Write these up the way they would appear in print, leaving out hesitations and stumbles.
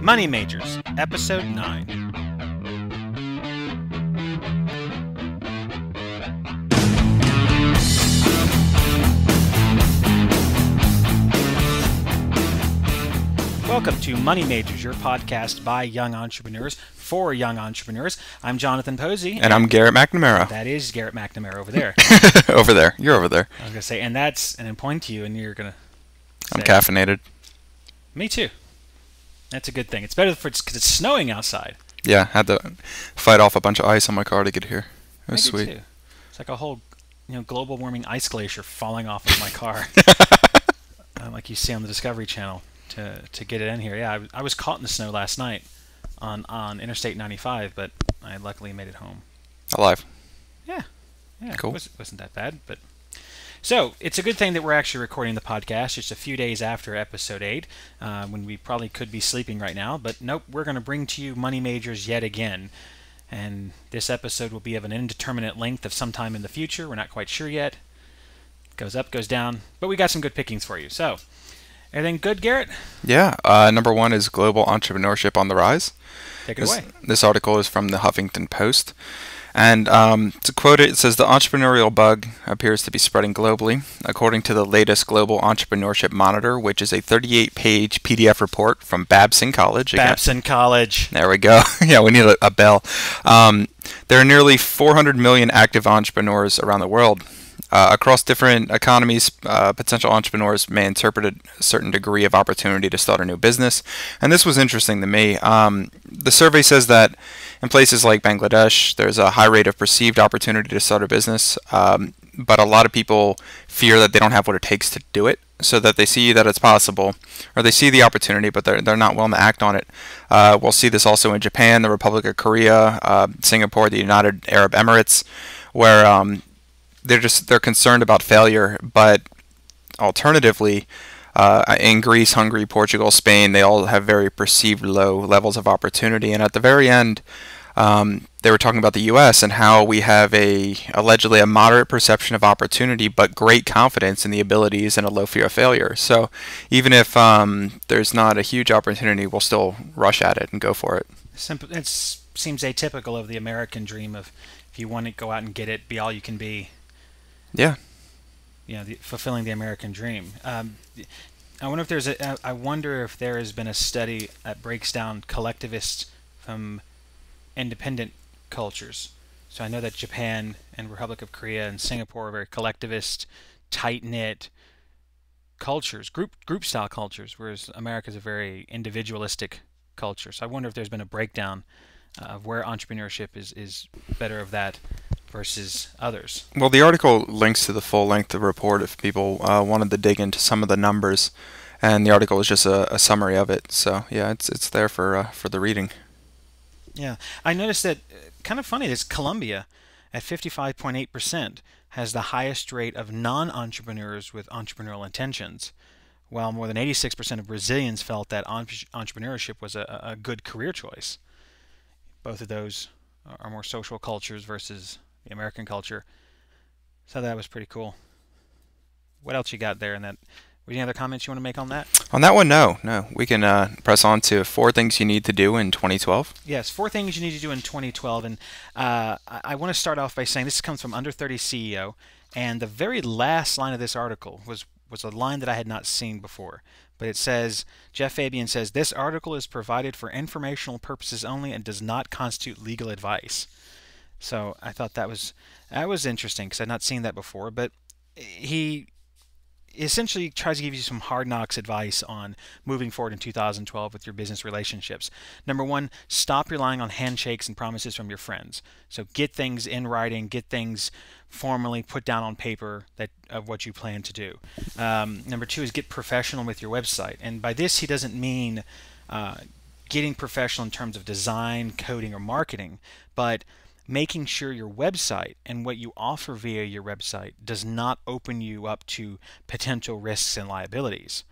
Money Majors, Episode 9. Welcome to Money Majors, your podcast by young entrepreneurs for young entrepreneurs. I'm Jonathan Posey. And I'm Garrett McNamara. That is Garrett McNamara over there. Over there. You're over there. I was going to say, and I'm pointing to you, and you're going to say, I'm caffeinated. Me too. That's a good thing. It's better because it's snowing outside. Yeah, had to fight off a bunch of ice on my car to get here. It was sweet. Too. It's like a whole, global warming ice glacier falling off of my car, like you see on the Discovery Channel to get it in here. Yeah, I was caught in the snow last night on Interstate 95, but I luckily made it home. Alive. Yeah, cool. It wasn't that bad, but. So, it's a good thing that we're actually recording the podcast just a few days after Episode 8, when we probably could be sleeping right now. But nope, we're going to bring to you Money Majors yet again. And this episode will be of an indeterminate length of some time in the future. We're not quite sure yet. Goes up, goes down. But we got some good pickings for you. So, everything good, Garrett? Yeah. Number one is Global Entrepreneurship on the Rise. Take it away. This article is from the Huffington Post. And to quote it, it says, "The entrepreneurial bug appears to be spreading globally, according to the latest Global Entrepreneurship Monitor, which is a 38-page PDF report from Babson College." Babson College. There we go. Yeah, we need a bell. There are nearly 400 million active entrepreneurs around the world. Across different economies, potential entrepreneurs may interpret a certain degree of opportunity to start a new business. And this was interesting to me. The survey says that in places like Bangladesh, there's a high rate of perceived opportunity to start a business, but a lot of people fear that they don't have what it takes to do it, so that they see that it's possible, or they see the opportunity, but they're not willing to act on it. We'll see this also in Japan, the Republic of Korea, Singapore, the United Arab Emirates, where they're concerned about failure. But alternatively, in Greece, Hungary, Portugal, Spain, they all have very perceived low levels of opportunity. And at the very end, they were talking about the U.S. and how we have allegedly a moderate perception of opportunity, but great confidence in the abilities and a low fear of failure. So even if there's not a huge opportunity, we'll still rush at it and go for it. It seems atypical of the American dream of if you want to go out and get it, be all you can be. Yeah. Fulfilling the American dream. I wonder if there has been a study that breaks down collectivists from independent cultures. So I know that Japan and Republic of Korea and Singapore are very collectivist, tight-knit cultures, group style cultures, whereas America is a very individualistic culture. So I wonder if there's been a breakdown of where entrepreneurship is better of that versus others. Well, the article links to the full-length report if people wanted to dig into some of the numbers, and the article is just a summary of it. So yeah, it's there for the reading. Yeah, I noticed that, kind of funny, this Colombia at 55.8% has the highest rate of non-entrepreneurs with entrepreneurial intentions, while more than 86% of Brazilians felt that entrepreneurship was a good career choice. Both of those are more social cultures versus the American culture. So that was pretty cool. What else you got there in that? Any other comments you want to make on that? On that one, no. We can press on to 4 things you need to do in 2012. Yes, 4 things you need to do in 2012. And I want to start off by saying this comes from Under 30 CEO. And the very last line of this article was a line that I had not seen before. But it says, Jeff Fabian says, "This article is provided for informational purposes only and does not constitute legal advice." So I thought that was interesting because I'd not seen that before. But he essentially tries to give you some hard knocks advice on moving forward in 2012 with your business relationships. Number 1, stop relying on handshakes and promises from your friends. So get things in writing, get things formally put down on paper of what you plan to do. Number 2 is get professional with your website. And by this, he doesn't mean getting professional in terms of design, coding, or marketing, but making sure your website and what you offer via your website does not open you up to potential risks and liabilities.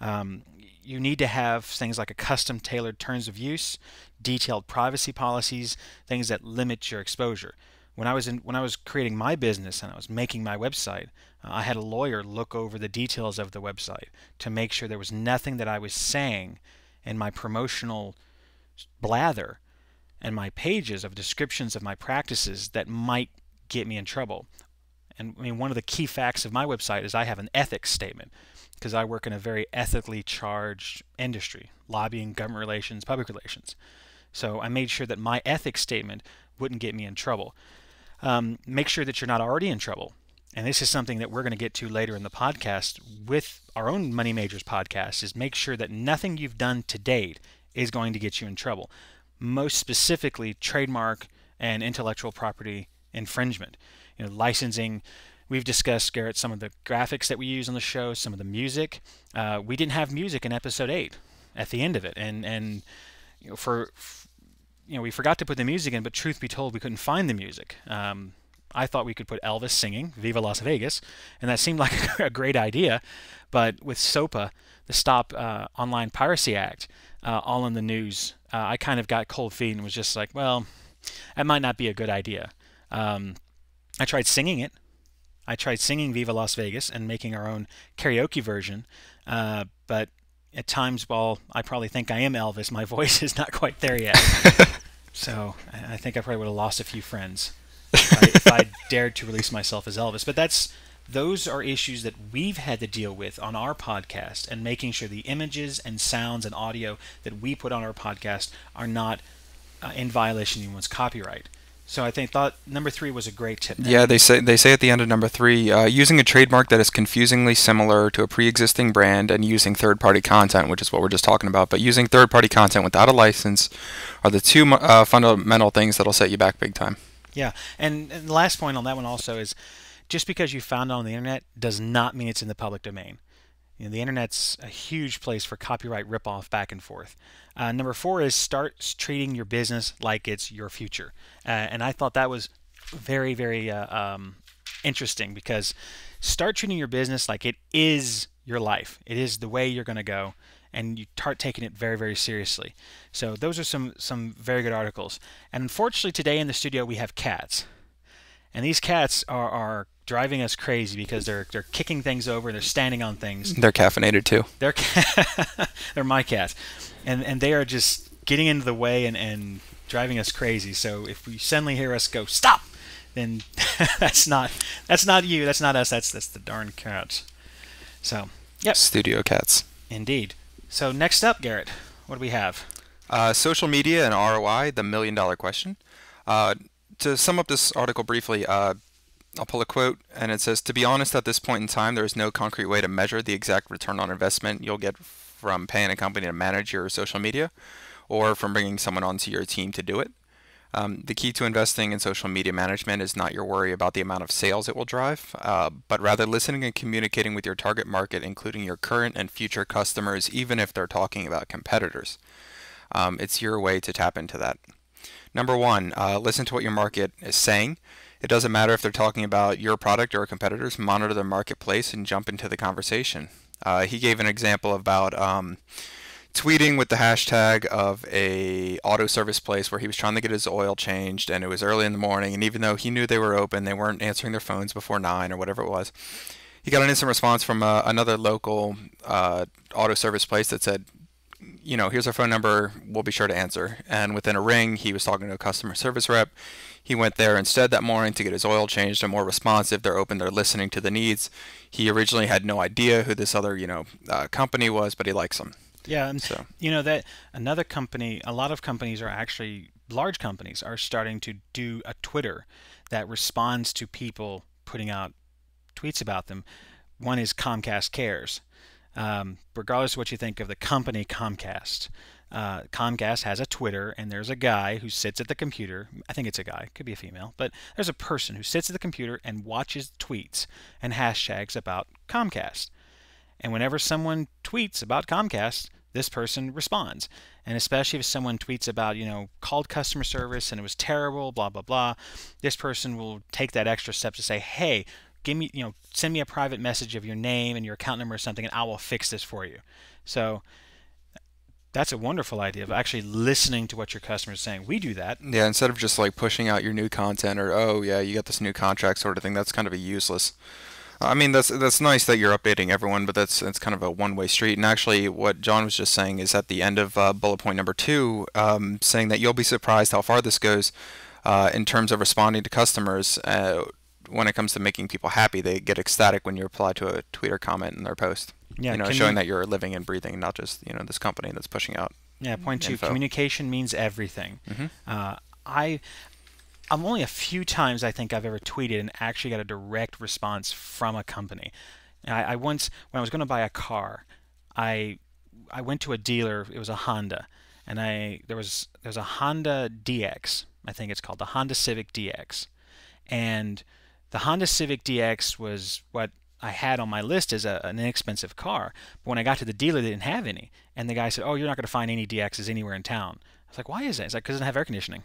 You need to have things like a custom tailored terms of use, detailed privacy policies, things that limit your exposure. When I was creating my business and I was making my website, I had a lawyer look over the details of the website to make sure there was nothing that I was saying and my promotional blather and my pages of descriptions of my practices that might get me in trouble. And I mean, one of the key facts of my website is I have an ethics statement because I work in a very ethically charged industry, lobbying, government relations, public relations. So I made sure that my ethics statement wouldn't get me in trouble. Make sure that you're not already in trouble. And this is something that we're going to get to later in the podcast with our own Money Majors podcast, is make sure that nothing you've done to date is going to get you in trouble. Most specifically, trademark and intellectual property infringement. Licensing. We've discussed, Garrett, some of the graphics that we use on the show, some of the music. We didn't have music in episode 8 at the end of it, and we forgot to put the music in, but truth be told, we couldn't find the music. I thought we could put Elvis singing Viva Las Vegas, and that seemed like a great idea, but with SOPA, the Stop Online Piracy Act, all in the news, I kind of got cold feet and was just like, well, that might not be a good idea. I tried singing it. I tried singing Viva Las Vegas and making our own karaoke version, but at times, while I probably think I am Elvis, my voice is not quite there yet. So I think I probably would have lost a few friends if I dared to release myself as Elvis. But those are issues that we've had to deal with on our podcast, and making sure the images and sounds and audio that we put on our podcast are not in violation of anyone's copyright. So I thought number 3 was a great tip. Yeah, they say at the end of number 3, using a trademark that is confusingly similar to a pre-existing brand and using third-party content, which is what we're just talking about, but using third-party content without a license are the two fundamental things that'll set you back big time. Yeah, and the last point on that one also is, just because you found it on the internet does not mean it's in the public domain. The internet's a huge place for copyright ripoff back and forth. Number 4 is start treating your business like it's your future. And I thought that was very, very interesting, because start treating your business like it is your life. It is the way you're going to go, and you start taking it very, very seriously. So those are some very good articles. And unfortunately, today in the studio we have cats. And these cats are driving us crazy because they're kicking things over, they're standing on things. They're caffeinated too. They're my cats, and they are just getting into the way and driving us crazy. So if we suddenly hear us go stop, then that's not you, that's not us, that's the darn cats. So yep. Studio cats. Indeed. So next up, Garrett, what do we have? Social media and ROI, the $1 million question. To sum up this article briefly, I'll pull a quote, and it says, "To be honest, at this point in time, there is no concrete way to measure the exact return on investment you'll get from paying a company to manage your social media, or from bringing someone onto your team to do it. The key to investing in social media management is not your worry about the amount of sales it will drive, but rather listening and communicating with your target market, including your current and future customers, even if they're talking about competitors. It's your way to tap into that. Number 1, listen to what your market is saying. It doesn't matter if they're talking about your product or competitors. Monitor the marketplace and jump into the conversation." He gave an example about tweeting with the hashtag of a auto service place where he was trying to get his oil changed, and it was early in the morning, and even though he knew they were open, they weren't answering their phones before 9 or whatever it was. He got an instant response from another local auto service place that said, "Here's our phone number, we'll be sure to answer." And within a ring, he was talking to a customer service rep. He went there instead that morning to get his oil changed. They're more responsive, they're open, they're listening to the needs. He originally had no idea who this other, company was, but he likes them. Yeah, and so that another company, a lot of companies are actually, large companies are starting to do a Twitter that responds to people putting out tweets about them. One is Comcast Cares. Regardless of what you think of the company Comcast, Comcast has a Twitter, and there's a guy who sits at the computer. I think it's a guy, could be a female, but there's a person who sits at the computer and watches tweets and hashtags about Comcast. And whenever someone tweets about Comcast, this person responds. And especially if someone tweets about, called customer service and it was terrible, blah, blah, blah, this person will take that extra step to say, hey, give me, send me a private message of your name and your account number or something, and I will fix this for you. So that's a wonderful idea of actually listening to what your customer is saying. We do that. Yeah, instead of just like pushing out your new content or, oh yeah, you got this new contract sort of thing. That's kind of a useless I mean, that's nice that you're updating everyone, but that's kind of a one-way street. And actually, what John was just saying is at the end of bullet point number two, saying that you'll be surprised how far this goes in terms of responding to customers. When it comes to making people happy, they get ecstatic when you reply to a tweet or comment in their post. Yeah, Showing that you're living and breathing, not just this company that's pushing out yeah. Point two: info. communication means everything. Hmm. I I'm only a few times I think I've ever tweeted and actually got a direct response from a company. I once, when I was going to buy a car, I I went to a dealer. It was a Honda, and there was a Honda DX. I think it's called the Honda Civic DX, and the Honda Civic DX was what I had on my list as an inexpensive car. But when I got to the dealer, they didn't have any, and the guy said, "Oh, you're not going to find any DXs anywhere in town." I was like, "Why is that?" He's like, "Because it doesn't have air conditioning."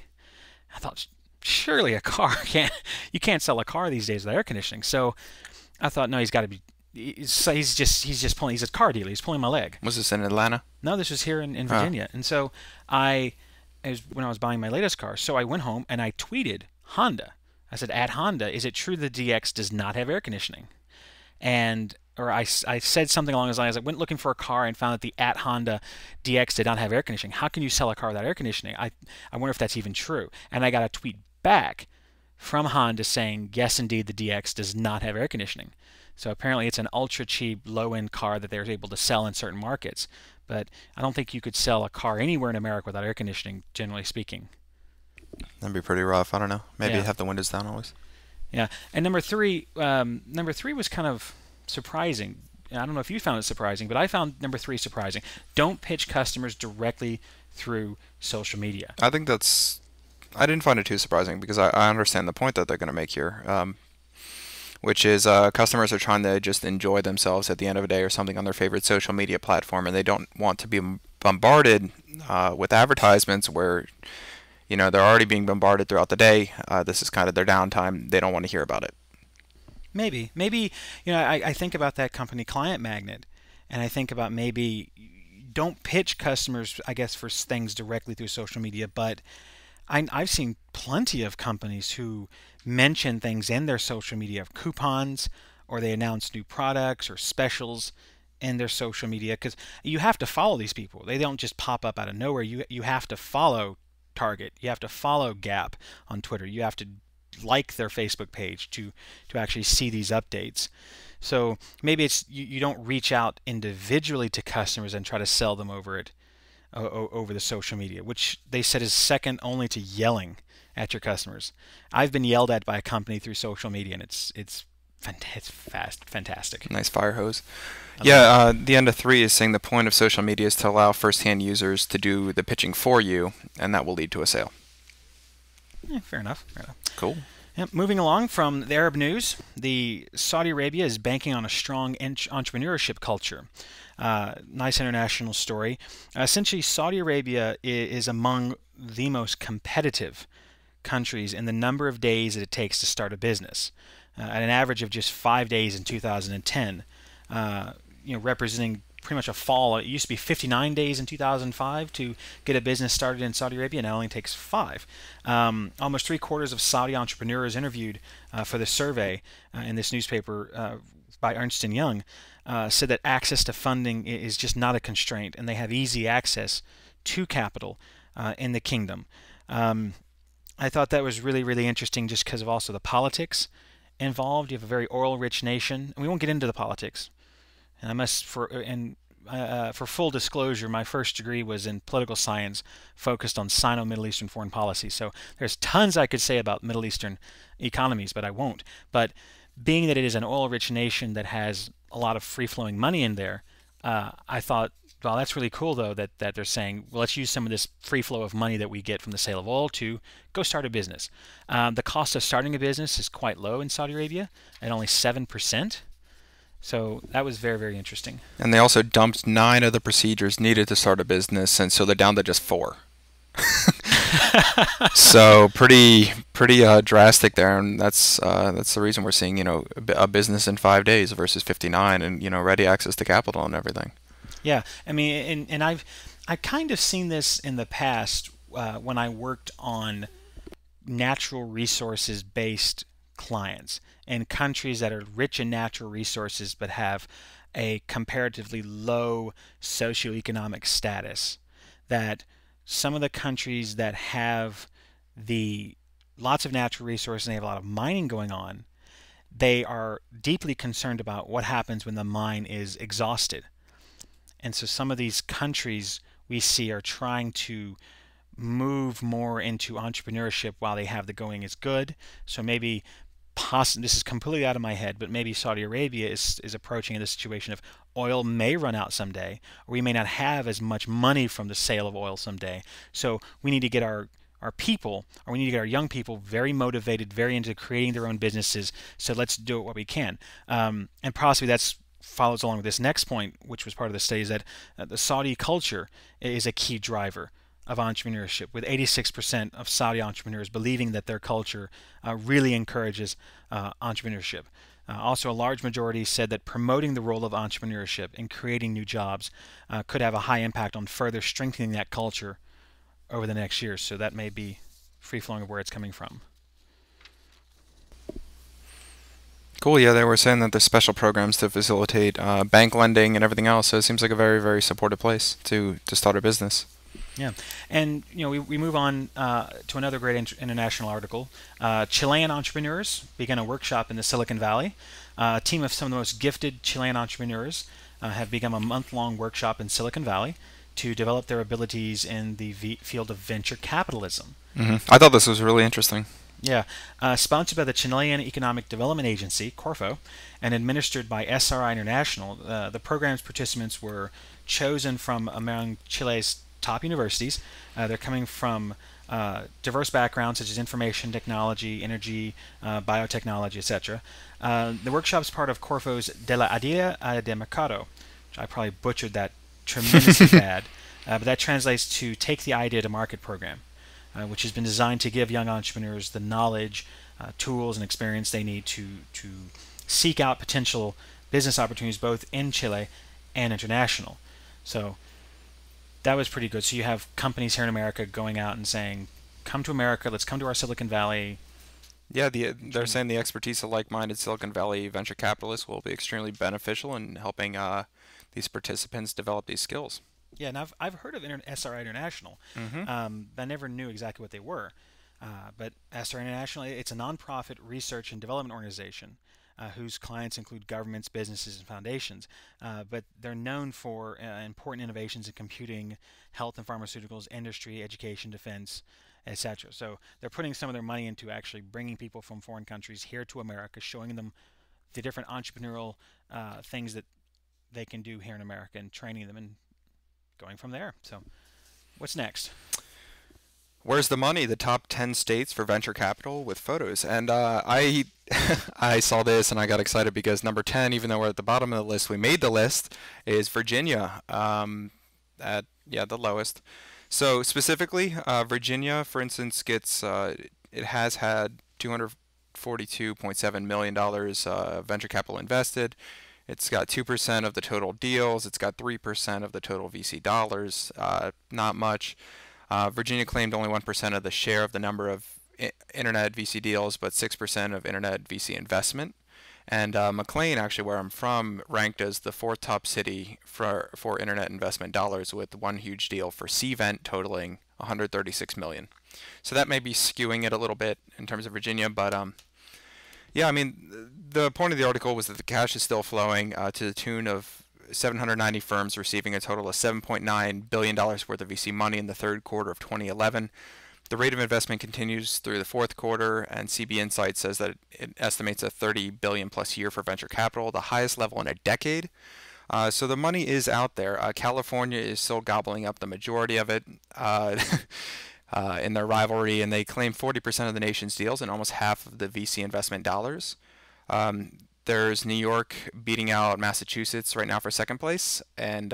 I thought, surely a car can't you can't sell a car these days with air conditioning. So I thought, no, he's got to be. He's just pulling. He's a car dealer. He's pulling my leg. Was this in Atlanta? No, this was here in Oh. Virginia. And so when I was buying my latest car, so I went home and I tweeted Honda. I said, at Honda, is it true the DX does not have air conditioning? And or I said something along those lines. I went looking for a car and found that the at Honda DX did not have air conditioning. How can you sell a car without air conditioning? I wonder if that's even true. And I got a tweet back from Honda saying, yes, indeed, the DX does not have air conditioning. So apparently it's an ultra cheap, low end car that they're able to sell in certain markets. But I don't think you could sell a car anywhere in America without air conditioning, generally speaking. That'd be pretty rough. I don't know. Maybe Yeah. have the windows down always. Yeah. And number three was kind of surprising. I don't know if you found it surprising, but I found number three surprising. Don't pitch customers directly through social media. I think that's. I didn't find it too surprising because I understand the point that they're going to make here, which is customers are trying to just enjoy themselves at the end of the day or something on their favorite social media platform, and they don't want to be bombarded with advertisements where they're already being bombarded throughout the day. This is kind of their downtime. They don't want to hear about it. Maybe, I think about that company Client Magnet, and I think about maybe don't pitch customers, I guess, for things directly through social media, but I've seen plenty of companies who mention things in their social media, coupons, or they announce new products or specials in their social media, because you have to follow these people. They don't just pop up out of nowhere. You have to follow Target. You have to follow Gap on Twitter. You have to like their Facebook page to actually see these updates. So maybe it's you don't reach out individually to customers and try to sell them over the social media, which they said is second only to yelling at your customers. I've been yelled at by a company through social media, and it's fantastic. Nice fire hose. Yeah, the end of three is saying the point of social media is to allow first-hand users to do the pitching for you, and that will lead to a sale. Yeah, fair enough. Cool. Yep, moving along from the Arab news, Saudi Arabia is banking on a strong entrepreneurship culture. Nice international story. Essentially, Saudi Arabia is among the most competitive countries in the number of days that it takes to start a business, at an average of just 5 days in 2010, representing pretty much a fall. It used to be 59 days in 2005 to get a business started in Saudi Arabia. Now it only takes 5. Almost 3/4 of Saudi entrepreneurs interviewed for the survey in this newspaper by Ernst & Young said that access to funding is just not a constraint, and they have easy access to capital in the kingdom. I thought that was really, really interesting just because of also the politics involved. You have a very oil-rich nation, and we won't get into the politics. And for full disclosure, my first degree was in political science, focused on Sino-Middle Eastern foreign policy. So there's tons I could say about Middle Eastern economies, but I won't. But being that it is an oil-rich nation that has a lot of free-flowing money in there, I thought, well, that's really cool, though, that they're saying, well, let's use some of this free flow of money that we get from the sale of oil to go start a business. The cost of starting a business is quite low in Saudi Arabia, at only 7%. So that was very, very interesting. And they also dumped 9 of the procedures needed to start a business, and so they're down to just 4. So pretty drastic there, and that's the reason we're seeing a business in 5 days versus 59, and ready access to capital and everything. Yeah, I mean, and I've kind of seen this in the past when I worked on natural resources based clients in countries that are rich in natural resources but have a comparatively low socioeconomic status. That some of the countries that have the lots of natural resources and they have a lot of mining going on, they are deeply concerned about what happens when the mine is exhausted. And so some of these countries we see are trying to move more into entrepreneurship while they have the going is good. So maybe this is completely out of my head, but maybe Saudi Arabia is approaching the situation of oil may run out someday, or we may not have as much money from the sale of oil someday. So we need to get our people, or we need to get our young people very motivated, very into creating their own businesses. So let's do it what we can. And possibly that's follows along with this next point, which was part of the study, is that the Saudi culture is a key driver of entrepreneurship, with 86% of Saudi entrepreneurs believing that their culture really encourages entrepreneurship. Also, a large majority said that promoting the role of entrepreneurship and creating new jobs could have a high impact on further strengthening that culture over the next year. So that may be free-flowing of where it's coming from. Cool. Yeah, they were saying that there's special programs to facilitate bank lending and everything else. So it seems like a very, very supportive place to start a business. Yeah, and we move on to another great international article. Chilean entrepreneurs began a workshop in the Silicon Valley. A team of some of the most gifted Chilean entrepreneurs have begun a month-long workshop in Silicon Valley to develop their abilities in the field of venture capitalism. I thought this was really interesting. Yeah, sponsored by the Chilean Economic Development Agency, Corfo, and administered by SRI International, the program's participants were chosen from among Chile's top universities. They're coming from diverse backgrounds such as information technology, energy, biotechnology, etc. The workshop is part of Corfo's De la Idea de Mercado, which I probably butchered that tremendously bad, but that translates to Take the Idea to Market program, which has been designed to give young entrepreneurs the knowledge, tools, and experience they need to seek out potential business opportunities both in Chile and international. So that was pretty good. So you have companies here in America going out and saying, come to America, let's come to our Silicon Valley. Yeah, they're saying the expertise of like-minded Silicon Valley venture capitalists will be extremely beneficial in helping these participants develop these skills. Yeah, and I've heard of SRI International. I never knew exactly what they were. But SRI International, it's a nonprofit research and development organization whose clients include governments, businesses, and foundations. But they're known for important innovations in computing, health and pharmaceuticals, industry, education, defense, etc. So they're putting some of their money into actually bringing people from foreign countries here to America, showing them the different entrepreneurial things that they can do here in America, and training them and going from there. So what's next? Where's the money? The top 10 states for venture capital with photos. And I I saw this and I got excited because number 10, even though we're at the bottom of the list, we made the list, is Virginia at the lowest. So specifically, Virginia, for instance, gets it has had $242.7 million venture capital invested. It's got 2% of the total deals. It's got 3% of the total VC dollars. Not much. Virginia claimed only 1% of the share of the number of internet VC deals, but 6% of internet VC investment. And McLean, actually, where I'm from, ranked as the fourth top city for internet investment dollars, with one huge deal for Cvent totaling 136 million. So that may be skewing it a little bit in terms of Virginia, but yeah, I mean, the point of the article was that the cash is still flowing to the tune of 790 firms receiving a total of $7.9 billion worth of VC money in the third quarter of 2011. The rate of investment continues through the fourth quarter, and CB Insights says that it estimates a 30 billion plus year for venture capital, the highest level in a decade. So the money is out there. California is still gobbling up the majority of it in their rivalry, and they claim 40% of the nation's deals and almost half of the VC investment dollars. There's New York beating out Massachusetts right now for second place, and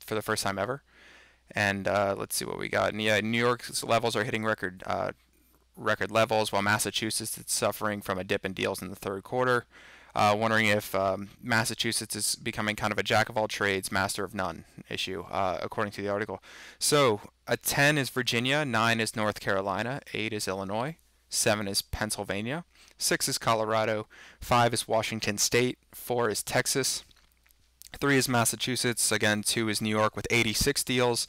for the first time ever. And let's see what we got. And yeah, New York's levels are hitting record levels, while Massachusetts is suffering from a dip in deals in the third quarter. Wondering if Massachusetts is becoming kind of a jack of all trades, master of none issue, according to the article. So a 10 is Virginia, 9 is North Carolina, 8 is Illinois, 7 is Pennsylvania, 6 is Colorado, 5 is Washington State, 4 is Texas, 3 is Massachusetts, again 2 is New York with 86 deals,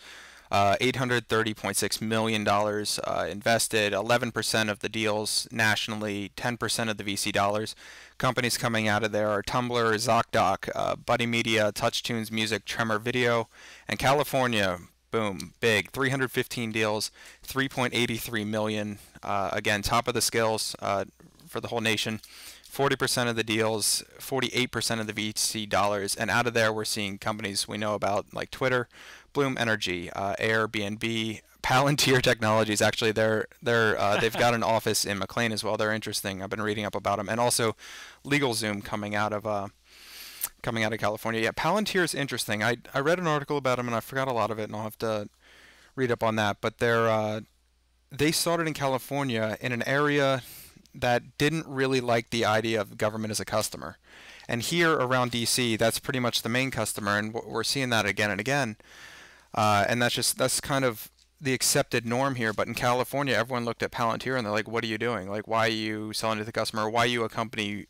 $830.6 million invested, 11% of the deals nationally, 10% of the VC dollars. Companies coming out of there are Tumblr, ZocDoc, Buddy Media, TouchTunes Music, Tremor Video, and California. Boom, big, 315 deals, 3.83 million. Again, top of the scales for the whole nation. 40% of the deals, 48% of the VC dollars, and out of there we're seeing companies we know about like Twitter, Bloom Energy, Airbnb, Palantir Technologies. Actually, they've got an office in McLean as well. They're interesting. I've been reading up about them, and also LegalZoom coming out of California. Yeah, Palantir is interesting. I read an article about them and I forgot a lot of it, and I'll have to read up on that. But they started in California in an area that didn't really like the idea of government as a customer. And here around DC, that's pretty much the main customer, and we're seeing that again and again. And that's kind of the accepted norm here. But in California, everyone looked at Palantir and they're like, "What are you doing? Like, why are you selling to the customer? Why are you a company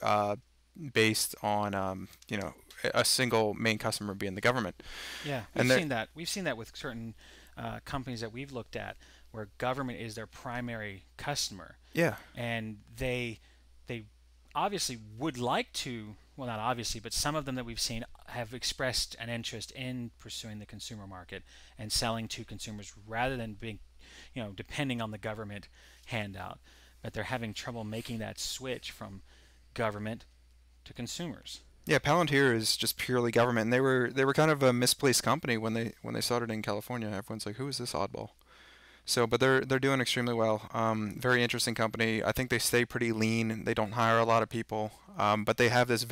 based on a single main customer being the government?" Yeah, we've seen that with certain companies that we've looked at, where government is their primary customer. Yeah. And they obviously would like to, well, not obviously, but some of them that we've seen have expressed an interest in pursuing the consumer market and selling to consumers rather than being, depending on the government handout. But they're having trouble making that switch from government to consumers. Yeah, Palantir is just purely government, and they were kind of a misplaced company when they started in California. Everyone's like, "Who is this oddball?" So, but they're doing extremely well. Very interesting company. I think they stay pretty lean. They don't hire a lot of people, but they have this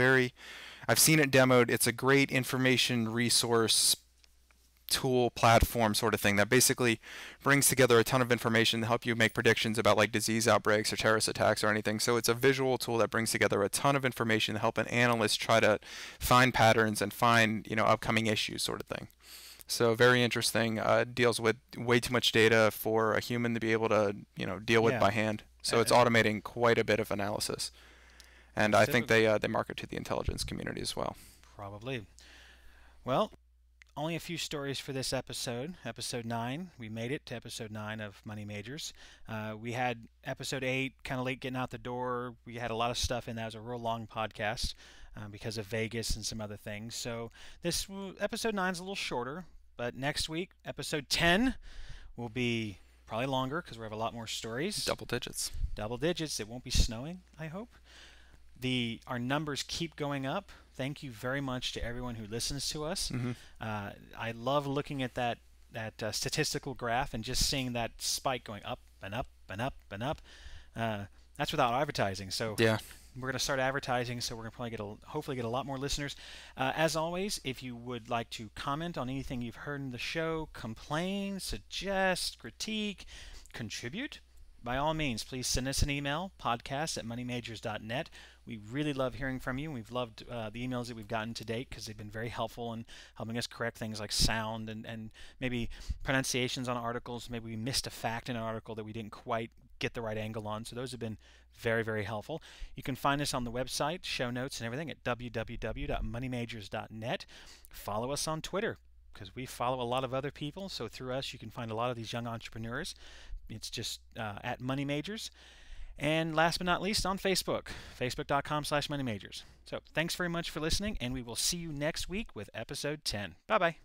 I've seen it demoed. It's a great information resource tool platform sort of thing that basically brings together a ton of information to help you make predictions about like disease outbreaks or terrorist attacks or anything. So it's a visual tool that brings together a ton of information to help an analyst try to find patterns and find upcoming issues sort of thing. So very interesting. Deals with way too much data for a human to be able to deal with by hand. So it's automating quite a bit of analysis, and I think they market to the intelligence community as well. Probably. Well, only a few stories for this episode. Episode 9. We made it to episode 9 of Money Majors. We had episode 8 kind of late getting out the door. We had a lot of stuff in that. It was a real long podcast because of Vegas and some other things. So this episode 9 is a little shorter. But next week, episode 10 will be probably longer because we have a lot more stories. Double digits. Double digits. It won't be snowing, I hope. Our numbers keep going up. Thank you very much to everyone who listens to us. Mm-hmm. I love looking at that statistical graph and just seeing that spike going up and up and up and up. That's without advertising. So yeah. We're going to start advertising, so we're going to probably hopefully get a lot more listeners. As always, if you would like to comment on anything you've heard in the show, complain, suggest, critique, contribute, by all means, please send us an email, podcast@moneymajors.net. We really love hearing from you. We've loved the emails that we've gotten to date because they've been very helpful in helping us correct things like sound and maybe pronunciations on articles. Maybe we missed a fact in an article that we didn't quite get the right angle on. So those have been very, very helpful. You can find us on the website, show notes and everything at www.moneymajors.net. Follow us on Twitter, because we follow a lot of other people, so through us you can find a lot of these young entrepreneurs. It's just at Money Majors. And last but not least, on Facebook, facebook.com/moneymajors. So thanks very much for listening, and we will see you next week with episode 10. Bye-bye.